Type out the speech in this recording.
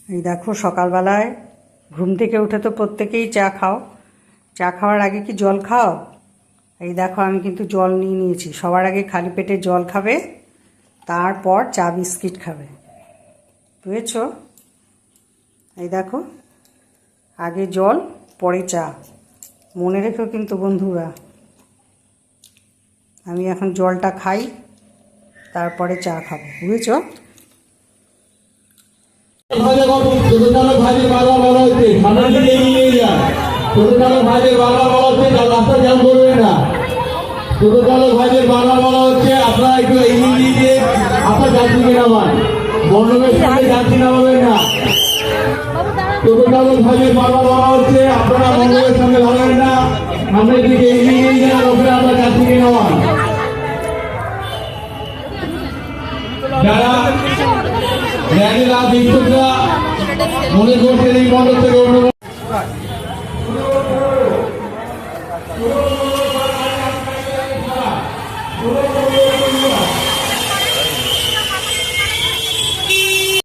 এই দেখো সকালবেলায় ঘুম থেকে উঠে তো প্রত্যেকেই চা খাও, চা খাওয়ার আগে কি জল খাও? এই দেখো আমি কিন্তু জল নিয়ে নিয়েছি। সবার আগে খালি পেটে জল খাবে, তারপর চা বিস্কিট খাবে, বুঝেছো? এই দেখো আগে জল পরে চা, মনে রেখো কিন্তু বন্ধুরা। আমি এখন জলটা খাই, তারপরে চা খাবো, বুঝেছো? আপনারা একটু এগিয়ে দিয়ে আপনার যাত্রীকে নামান, বর্ণমের সাথে যাত্রী নামাবেন না। টোটো চালক ভাইয়ের বারবার বলা হচ্ছে আপনারা বর্ণমের সঙ্গে ধরবেন না, সামনের দিকে এগিয়ে নিয়ে যান, ওখানে আপনার যাত্রীকে নামান। যারা র্যালির আধিক্যতা মনে করছেন এই মন্ডল থেকে অনুভব Oh,